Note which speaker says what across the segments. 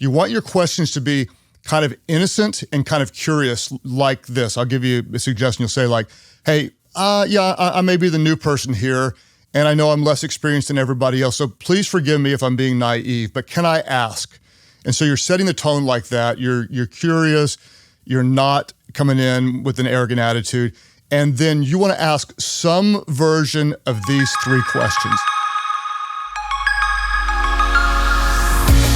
Speaker 1: You want your questions to be kind of innocent and kind of curious like this. I'll give you a suggestion. You'll say like, hey, I may be the new person here, and I know I'm less experienced than everybody else, so please forgive me if I'm being naive, but can I ask? And so you're setting the tone like that. You're curious. You're not coming in with an arrogant attitude. And then you want to ask some version of these three questions.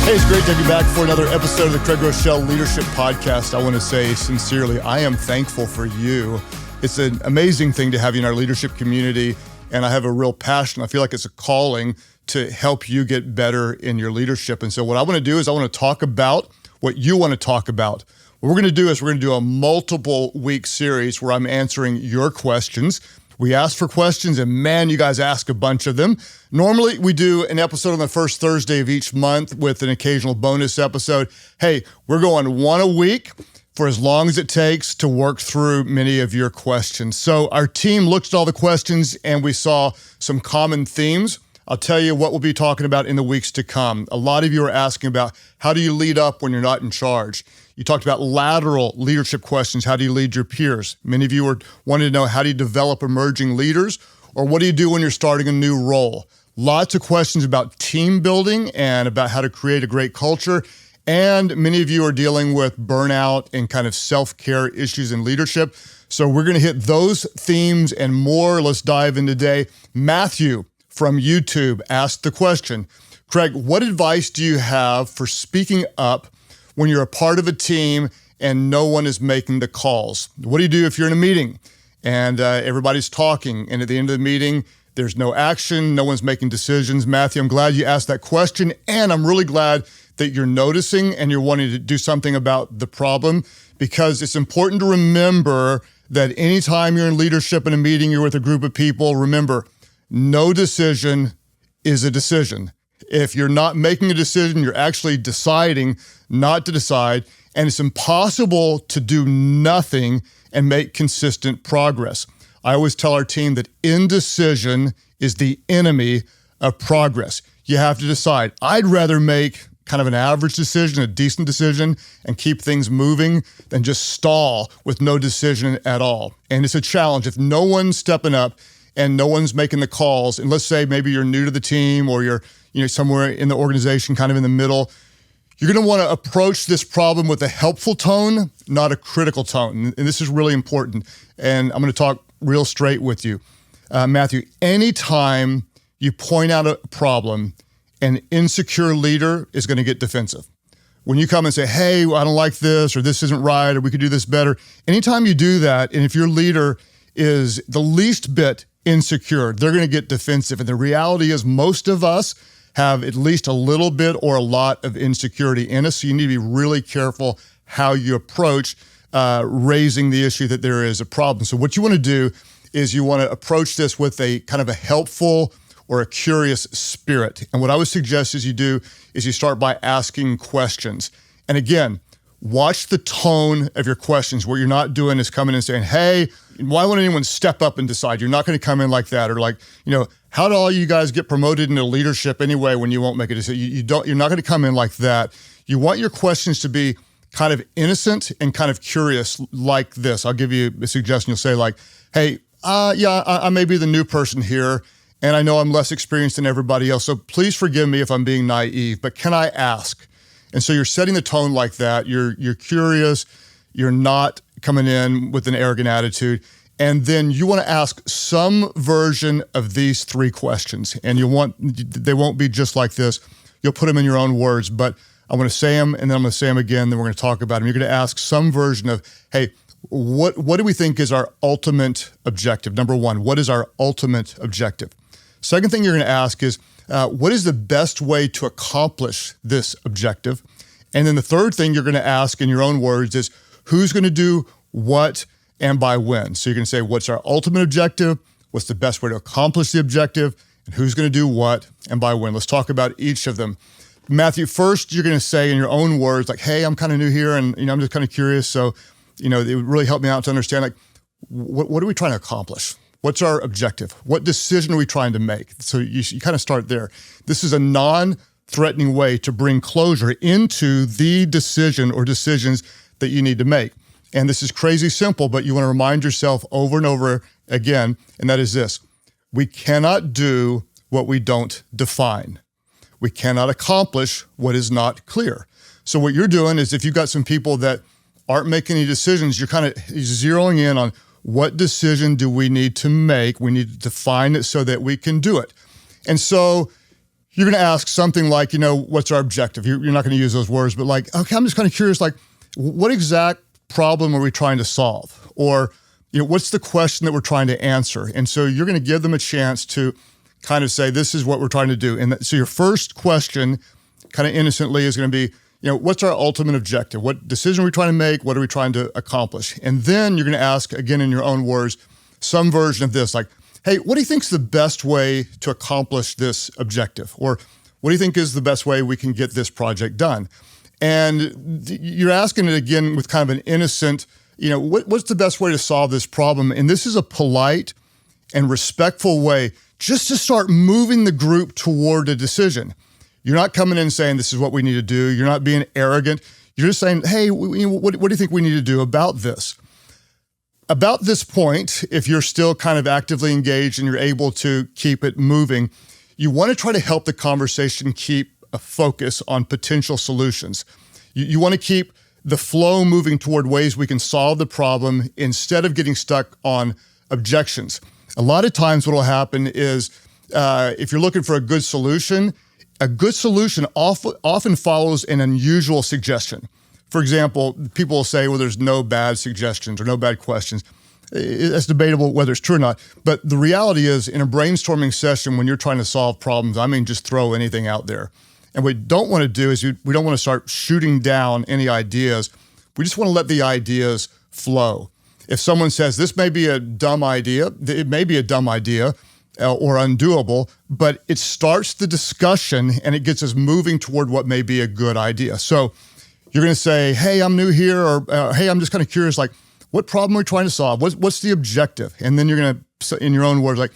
Speaker 1: Hey, it's great to have you back for another episode of the Craig Groeschel Leadership Podcast. I want to say sincerely, I am thankful for you. It's an amazing thing to have you in our leadership community, and I have a real passion. I feel like it's a calling to help you get better in your leadership. And so what I want to do is I want to talk about what you want to talk about. What we're going to do is we're going to do a multiple week series where I'm answering your questions. We ask for questions, and man, you guys ask a bunch of them. Normally, we do an episode on the first Thursday of each month with an occasional bonus episode. Hey, we're going one a week for as long as it takes to work through many of your questions. So our team looked at all the questions, and we saw some common themes. I'll tell you what we'll be talking about in the weeks to come. A lot of you are asking about how do you lead up when you're not in charge? You talked about lateral leadership questions. How do you lead your peers? Many of you are wanting to know how do you develop emerging leaders, or what do you do when you're starting a new role? Lots of questions about team building and about how to create a great culture. And many of you are dealing with burnout and kind of self-care issues in leadership. So we're going to hit those themes and more. Let's dive in today. Matthew from YouTube asked the question, Craig, what advice do you have for speaking up when you're a part of a team and no one is making the calls? What do you do if you're in a meeting and everybody's talking, and at the end of the meeting, there's no action, no one's making decisions? Matthew, I'm glad you asked that question, and I'm really glad that you're noticing and you're wanting to do something about the problem, because it's important to remember that anytime you're in leadership in a meeting, you're with a group of people, remember, no decision is a decision. If you're not making a decision, you're actually deciding not to decide, and it's impossible to do nothing and make consistent progress. I always tell our team that indecision is the enemy of progress. You have to decide. I'd rather make kind of an average decision, a decent decision, and keep things moving than just stall with no decision at all. And it's a challenge. If no one's stepping up and no one's making the calls, and let's say maybe you're new to the team or you're somewhere in the organization, kind of in the middle, you're going to want to approach this problem with a helpful tone, not a critical tone. And this is really important. And I'm going to talk real straight with you. Matthew, anytime you point out a problem, an insecure leader is going to get defensive. When you come and say, hey, I don't like this, or this isn't right, or we could do this better, anytime you do that, and if your leader is the least bit insecure, they're going to get defensive. And the reality is most of us have at least a little bit or a lot of insecurity in us. So you need to be really careful how you approach raising the issue that there is a problem. So what you want to do is you want to approach this with a kind of a helpful or a curious spirit. And what I would suggest is you start by asking questions. And again, watch the tone of your questions. What you're not doing is coming in and saying, hey, why won't anyone step up and decide? You're not going to come in like that. Or like, how do all you guys get promoted into leadership anyway when you won't make a decision? You're not going to come in like that. You want your questions to be kind of innocent and kind of curious like this. I'll give you a suggestion. You'll say like, hey, I may be the new person here, and I know I'm less experienced than everybody else, so please forgive me if I'm being naive, but can I ask? And so you're setting the tone like that. You're curious. You're not coming in with an arrogant attitude. And then you want to ask some version of these three questions. And they won't be just like this. You'll put them in your own words, but I'm going to say them, and then I'm going to say them again, then we're going to talk about them. You're going to ask some version of, hey, what do we think is our ultimate objective? Number one, what is our ultimate objective? Second thing you're going to ask is, what is the best way to accomplish this objective? And then the third thing you're going to ask in your own words is, who's going to do what and by when? So you're going to say, what's our ultimate objective? What's the best way to accomplish the objective? And who's going to do what and by when? Let's talk about each of them. Matthew, first, you're going to say in your own words, like, hey, I'm kind of new here and I'm just kind of curious. So, it would really help me out to understand, like, what are we trying to accomplish? What's our objective? What decision are we trying to make? So you kind of start there. This is a non-threatening way to bring closure into the decision or decisions that you need to make. And this is crazy simple, but you want to remind yourself over and over again, and that is this: we cannot do what we don't define. We cannot accomplish what is not clear. So what you're doing is, if you've got some people that aren't making any decisions, you're kind of zeroing in on what decision do we need to make. We need to define it so that we can do it. And so you're going to ask something like, what's our objective? You're not going to use those words, but like, okay, I'm just kind of curious, like, what exact problem are we trying to solve? Or, what's the question that we're trying to answer? And so you're going to give them a chance to kind of say, this is what we're trying to do. And so your first question, kind of innocently, is going to be, what's our ultimate objective? What decision are we trying to make? What are we trying to accomplish? And then you're going to ask, again, in your own words, some version of this, like, hey, what do you think is the best way to accomplish this objective? Or what do you think is the best way we can get this project done? And you're asking it again with kind of an innocent, what's the best way to solve this problem? And this is a polite and respectful way just to start moving the group toward a decision. You're not coming in saying, this is what we need to do. You're not being arrogant. You're just saying, hey, what do you think we need to do about this? About this point, if you're still kind of actively engaged and you're able to keep it moving, you want to try to help the conversation keep a focus on potential solutions. You want to keep the flow moving toward ways we can solve the problem instead of getting stuck on objections. A lot of times what will happen is if you're looking for a good solution often follows an unusual suggestion. For example, people will say, well, there's no bad suggestions or no bad questions. It's debatable whether it's true or not. But the reality is, in a brainstorming session, when you're trying to solve problems, just throw anything out there. And what we don't want to do is we don't want to start shooting down any ideas. We just want to let the ideas flow. If someone says, this may be a dumb idea, it may be a dumb idea or undoable, but it starts the discussion and it gets us moving toward what may be a good idea. So you're going to say, hey, I'm new here, or hey, I'm just kind of curious, like, what problem are we trying to solve? What's the objective? And then you're going to, in your own words, like,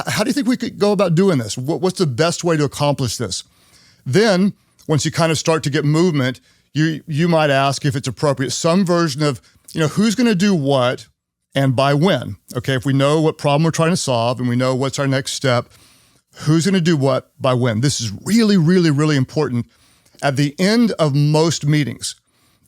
Speaker 1: how do you think we could go about doing this? What's the best way to accomplish this? Then, once you kind of start to get movement, you might ask, if it's appropriate, some version of, who's going to do what and by when. Okay, if we know what problem we're trying to solve and we know what's our next step, who's going to do what by when? This is really, really, really important. At the end of most meetings,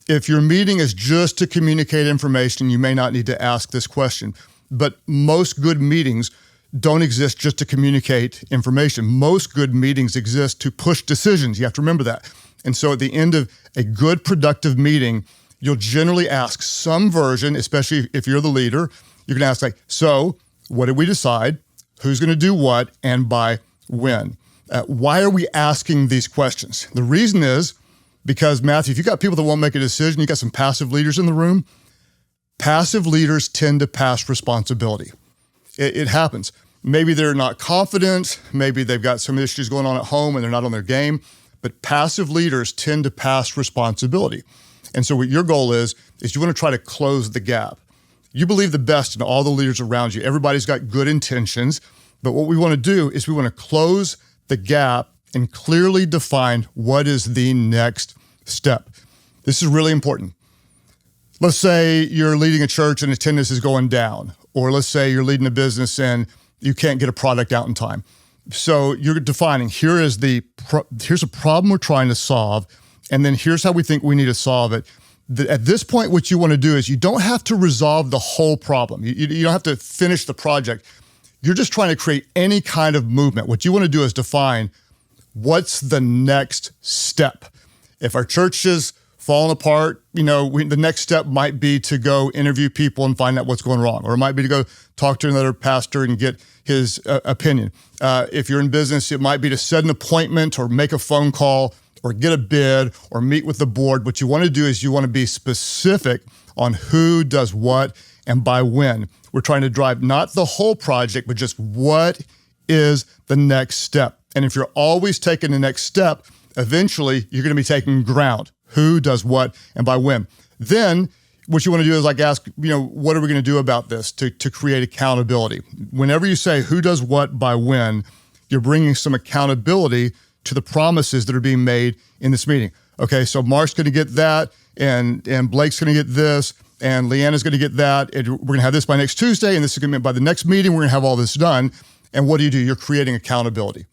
Speaker 1: if your meeting is just to communicate information, you may not need to ask this question. But most good meetings don't exist just to communicate information. Most good meetings exist to push decisions. You have to remember that. And so at the end of a good, productive meeting, you'll generally ask some version, especially if you're the leader, you're going to ask, like, so what did we decide? Who's going to do what and by when? Why are we asking these questions? The reason is because, Matthew, if you've got people that won't make a decision, you've got some passive leaders in the room, passive leaders tend to pass responsibility. It happens. Maybe they're not confident. Maybe they've got some issues going on at home and they're not on their game. But passive leaders tend to pass responsibility. And so what your goal is you want to try to close the gap. You believe the best in all the leaders around you. Everybody's got good intentions. But what we want to do is we want to close the gap and clearly define what is the next step. This is really important. Let's say you're leading a church and attendance is going down. Or let's say you're leading a business and you can't get a product out in time. So you're defining, here's a problem we're trying to solve, and then here's how we think we need to solve it. At this point, what you want to do is you don't have to resolve the whole problem. You don't have to finish the project. You're just trying to create any kind of movement. What you want to do is define what's the next step. If our church is falling apart, the next step might be to go interview people and find out what's going wrong, or it might be to go talk to another pastor and get his opinion. If you're in business, it might be to set an appointment or make a phone call or get a bid or meet with the board. What you want to do is you want to be specific on who does what and by when. We're trying to drive not the whole project, but just what is the next step. And if you're always taking the next step, eventually you're going to be taking ground. Who does what and by when. Then what you want to do is ask, what are we going to do about this to create accountability? Whenever you say who does what by when, you're bringing some accountability to the promises that are being made in this meeting. Okay, so Mark's going to get that, and Blake's going to get this, and Leanna's going to get that, and we're going to have this by next Tuesday, and this is going to be by the next meeting, we're going to have all this done. And what do? You're creating accountability.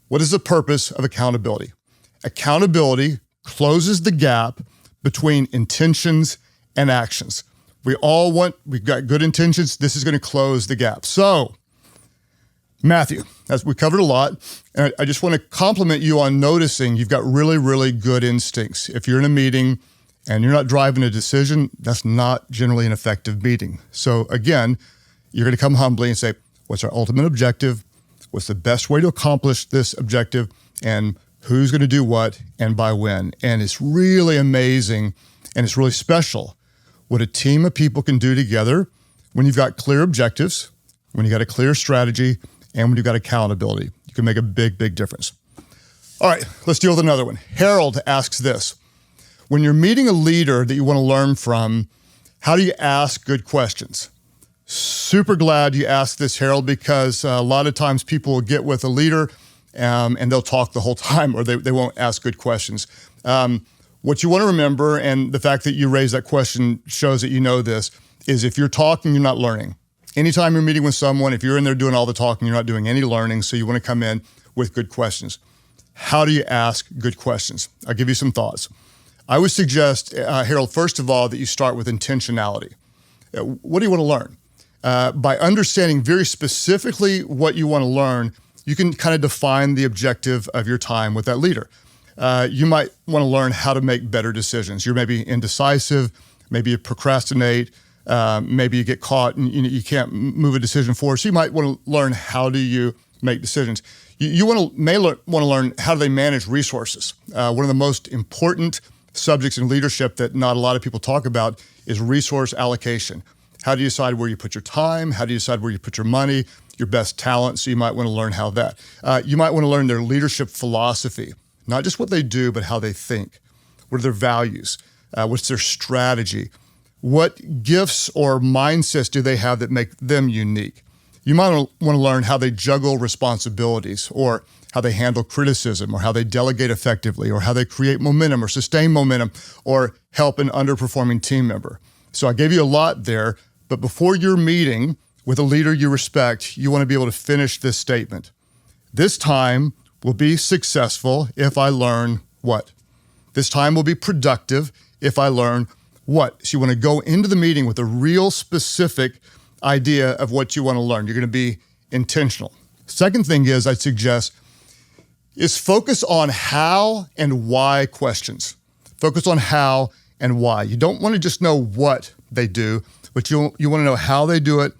Speaker 1: What is the purpose of accountability? Accountability closes the gap between intentions and actions. We've got good intentions. This is going to close the gap. So, Matthew, as we covered a lot, and I just want to compliment you on noticing you've got really, really good instincts. If you're in a meeting and you're not driving a decision, that's not generally an effective meeting. So again, you're going to come humbly and say, what's our ultimate objective? What's the best way to accomplish this objective? And who's going to do what and by when? And it's really amazing and it's really special what a team of people can do together when you've got clear objectives, when you've got a clear strategy, and when you've got accountability. You can make a big, big difference. All right, let's deal with another one. Harold asks this. When you're meeting a leader that you want to learn from, how do you ask good questions? Super glad you asked this, Harold, because a lot of times people will get with a leader and they'll talk the whole time, or they won't ask good questions. What you want to remember, and the fact that you raised that question shows that you know this, is if you're talking, you're not learning. Anytime you're meeting with someone, if you're in there doing all the talking, you're not doing any learning, so you want to come in with good questions. How do you ask good questions? I'll give you some thoughts. I would suggest, Harold, first of all, that you start with intentionality. What do you want to learn? By understanding very specifically what you want to learn, you can kind of define the objective of your time with that leader. You might want to learn how to make better decisions. You're maybe indecisive, maybe you procrastinate, maybe you get caught and you can't move a decision forward. So you might want to learn how do you make decisions. You may want to learn how do they manage resources. One of the most important subjects in leadership that not a lot of people talk about is resource allocation. How do you decide where you put your time? How do you decide where you put your money, your best talent? So you might want to learn how that. You might want to learn their leadership philosophy, not just what they do, but how they think. What are their values? What's their strategy? What gifts or mindsets do they have that make them unique? You might want to learn how they juggle responsibilities, or how they handle criticism, or how they delegate effectively, or how they create momentum or sustain momentum, or help an underperforming team member. So I gave you a lot there, but before your meeting with a leader you respect, you want to be able to finish this statement. This time will be successful if I learn what? This time will be productive if I learn what? So you want to go into the meeting with a real specific idea of what you want to learn. You're going to be intentional. Second thing is I'd suggest is focus on how and why questions. Focus on how and why. You don't want to just know what they do, but you want to know how they do it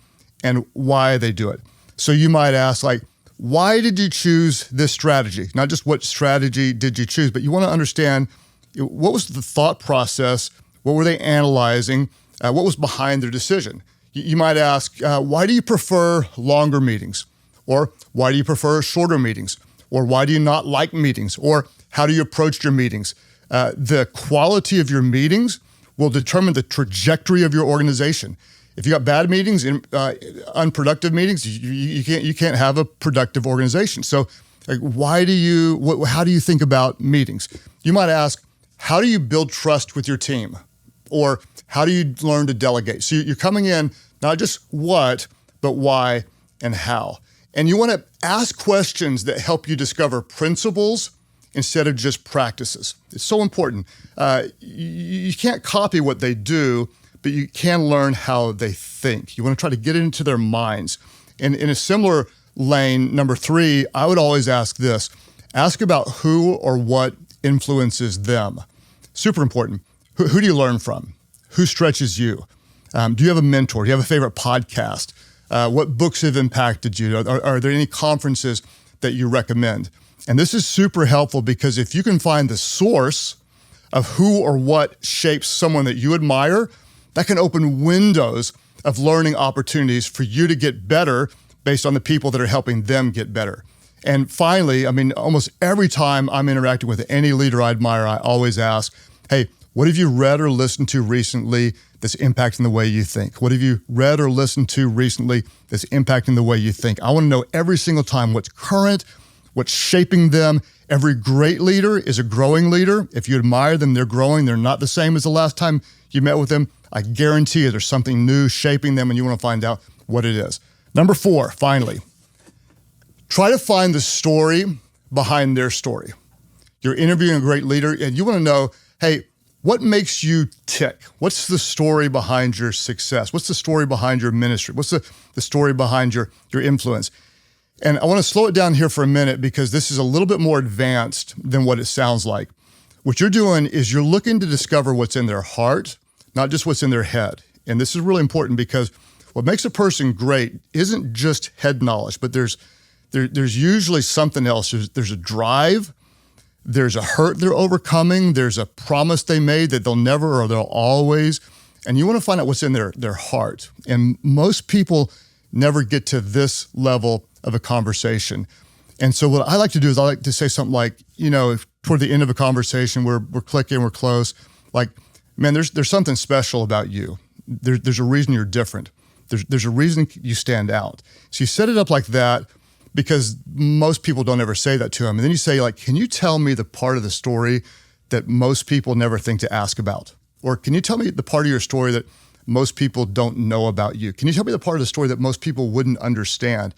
Speaker 1: and why they do it. So you might ask, like, why did you choose this strategy? Not just what strategy did you choose, but you want to understand what was the thought process, what were they analyzing, what was behind their decision. You might ask, why do you prefer longer meetings? Or why do you prefer shorter meetings? Or why do you not like meetings? Or how do you approach your meetings? The quality of your meetings will determine the trajectory of your organization. If you got bad meetings, unproductive meetings, you can't have a productive organization. So, like, how do you think about meetings? You might ask, how do you build trust with your team? Or how do you learn to delegate? So you're coming in not just what, but why and how. And you want to ask questions that help you discover principles instead of just practices. It's so important. You can't copy what they do, but you can learn how they think. You want to try to get into their minds. And in a similar lane, number 3, I would always ask this. Ask about who or what influences them. Super important. Who do you learn from? Who stretches you? Do you have a mentor? Do you have a favorite podcast? What books have impacted you? Are there any conferences that you recommend? And this is super helpful because if you can find the source of who or what shapes someone that you admire, that can open windows of learning opportunities for you to get better based on the people that are helping them get better. And finally, almost every time I'm interacting with any leader I admire, I always ask, hey, what have you read or listened to recently that's impacting the way you think? What have you read or listened to recently that's impacting the way you think? I want to know every single time what's current, what's shaping them, Every great leader is a growing leader. If you admire them, they're growing. They're not the same as the last time you met with them. I guarantee you there's something new shaping them, and you want to find out what it is. Number 4, finally, try to find the story behind their story. You're interviewing a great leader, and you want to know, hey, what makes you tick? What's the story behind your success? What's the story behind your ministry? What's the story behind your influence? And I want to slow it down here for a minute because this is a little bit more advanced than what it sounds like. What you're doing is you're looking to discover what's in their heart, not just what's in their head. And this is really important because what makes a person great isn't just head knowledge, but there's usually something else. There's a drive. There's a hurt they're overcoming. There's a promise they made that they'll never or they'll always. And you want to find out what's in their heart. And most people never get to this level of a conversation. And so what I like to do is I like to say something like, if toward the end of a conversation, we're clicking, we're close, like, man, there's something special about you. There's a reason you're different. There's a reason you stand out. So you set it up like that, because most people don't ever say that to them. And then you say, like, can you tell me the part of the story that most people never think to ask about? Or can you tell me the part of your story that most people don't know about you? Can you tell me the part of the story that most people wouldn't understand?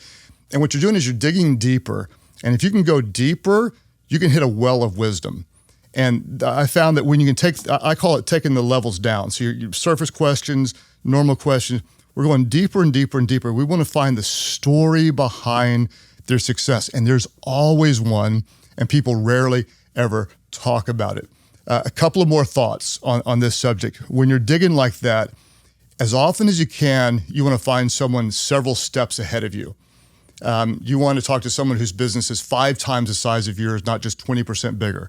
Speaker 1: And what you're doing is you're digging deeper. And if you can go deeper, you can hit a well of wisdom. And I found that when you can I call it taking the levels down. So your surface questions, normal questions, we're going deeper and deeper and deeper. We want to find the story behind their success. And there's always one, and people rarely ever talk about it. A couple of more thoughts on this subject. When you're digging like that, as often as you can, you want to find someone several steps ahead of you. You want to talk to someone whose business is 5 times the size of yours, not just 20% bigger.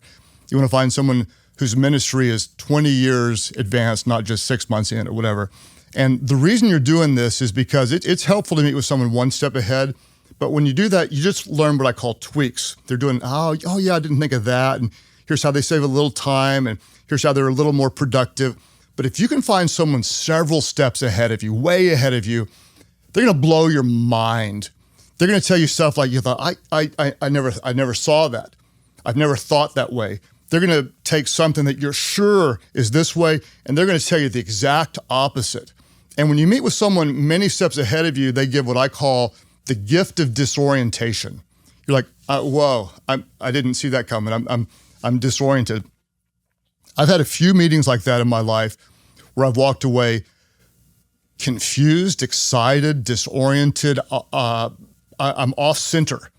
Speaker 1: You want to find someone whose ministry is 20 years advanced, not just 6 months in or whatever. And the reason you're doing this is because it's helpful to meet with someone one step ahead. But when you do that, you just learn what I call tweaks. They're doing, oh yeah, I didn't think of that. And here's how they save a little time. And here's how they're a little more productive. But if you can find someone several steps ahead of you, way ahead of you, they're going to blow your mind. They're going to tell you stuff like you thought, I never saw that. I've never thought that way. They're going to take something that you're sure is this way, and they're going to tell you the exact opposite. And when you meet with someone many steps ahead of you, they give what I call the gift of disorientation. You're like, whoa, I didn't see that coming. I'm disoriented. I've had a few meetings like that in my life where I've walked away confused, excited, disoriented. I'm off center.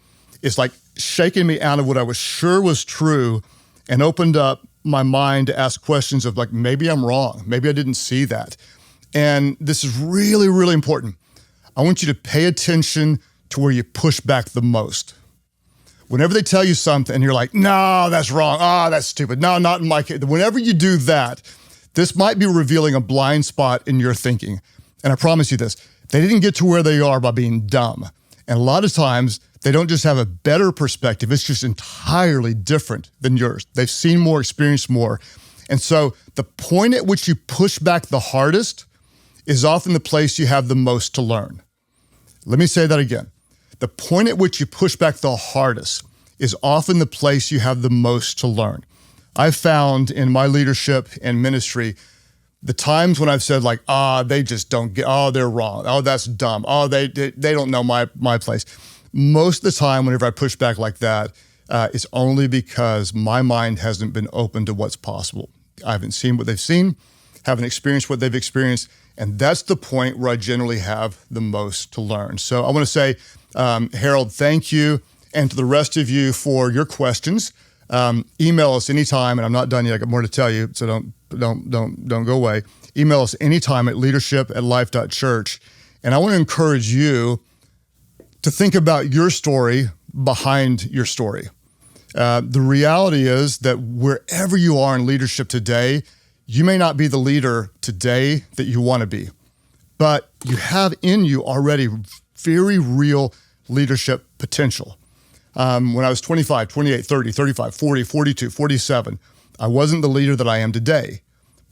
Speaker 1: It's like shaking me out of what I was sure was true and opened up my mind to ask questions of like, maybe I'm wrong. Maybe I didn't see that. And this is really, really important. I want you to pay attention to where you push back the most. Whenever they tell you something and you're like, no, that's wrong. That's stupid. No, not in my case. Whenever you do that, this might be revealing a blind spot in your thinking. And I promise you this, they didn't get to where they are by being dumb. And a lot of times they don't just have a better perspective. It's just entirely different than yours. They've seen more, experienced more. And so the point at which you push back the hardest is often the place you have the most to learn. Let me say that again. The point at which you push back the hardest is often the place you have the most to learn. I've found in my leadership and ministry, the times when I've said like, they just don't get, they're wrong. That's dumb. They don't know my place. Most of the time, whenever I push back like that, it's only because my mind hasn't been open to what's possible. I haven't seen what they've seen, haven't experienced what they've experienced. And that's the point where I generally have the most to learn. So I want to say, Harold, thank you. And to the rest of you for your questions, email us anytime. And I'm not done yet. I got more to tell you. So don't go away. Email us anytime at leadership@Life.Church. And I want to encourage you to think about your story behind your story. The reality is that wherever you are in leadership today, you may not be the leader today that you want to be, but you have in you already very real leadership potential. When I was 25, 28, 30, 35, 40, 42, 47, I wasn't the leader that I am today,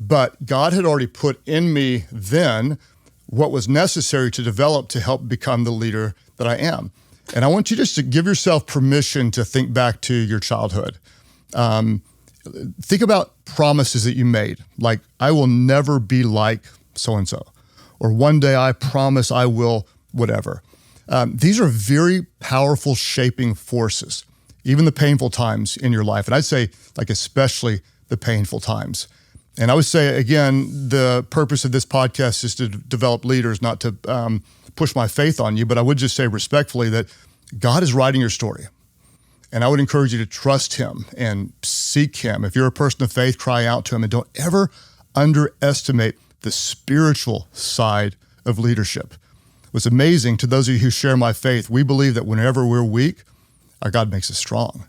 Speaker 1: but God had already put in me then what was necessary to develop to help become the leader that I am. And I want you just to give yourself permission to think back to your childhood. Think about promises that you made, like, I will never be like so-and-so, or one day I promise I will whatever. These are very powerful shaping forces, even the painful times in your life. And I'd say, like, especially the painful times. And I would say, again, the purpose of this podcast is to develop leaders, not to push my faith on you, but I would just say respectfully that God is writing your story. And I would encourage you to trust him and seek him. If you're a person of faith, cry out to him, and don't ever underestimate the spiritual side of leadership. What's amazing, to those of you who share my faith, we believe that whenever we're weak, our God makes us strong.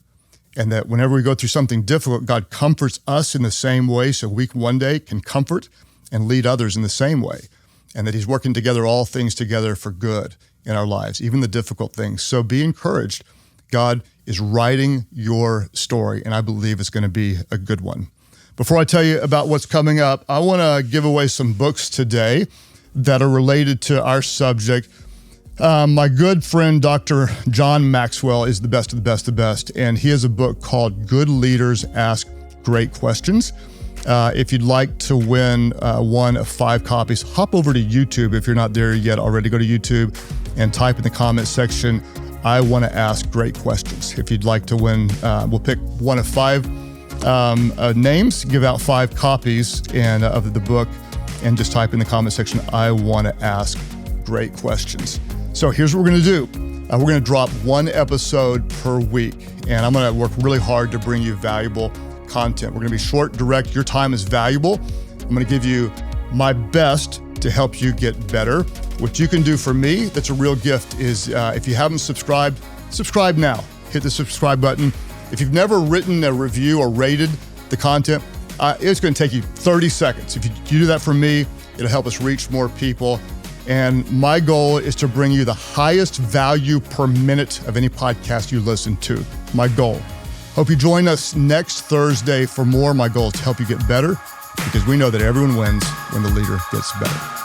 Speaker 1: And that whenever we go through something difficult, God comforts us in the same way, so we one day can comfort and lead others in the same way. And that he's working together, all things together for good in our lives, even the difficult things. So be encouraged. God is writing your story, and I believe it's going to be a good one. Before I tell you about what's coming up, I want to give away some books today that are related to our subject. My good friend, Dr. John Maxwell, is the best of the best of the best, and he has a book called Good Leaders Ask Great Questions. If you'd like to win one of 5 copies, hop over to YouTube. If you're not there yet already, go to YouTube and type in the comment section, I want to ask great questions. If you'd like to win, we'll pick one of 5 names, give out 5 copies of the book, and just type in the comment section, I want to ask great questions. So here's what we're going to do. We're going to drop 1 episode per week, and I'm going to work really hard to bring you valuable content. We're going to be short, direct. Your time is valuable. I'm going to give you my best to help you get better. What you can do for me, that's a real gift, is if you haven't subscribed, subscribe now. Hit the subscribe button. If you've never written a review or rated the content, it's going to take you 30 seconds. If you do that for me, it'll help us reach more people. And my goal is to bring you the highest value per minute of any podcast you listen to. My goal. Hope you join us next Thursday for more. My goal is to help you get better, because we know that everyone wins when the leader gets better.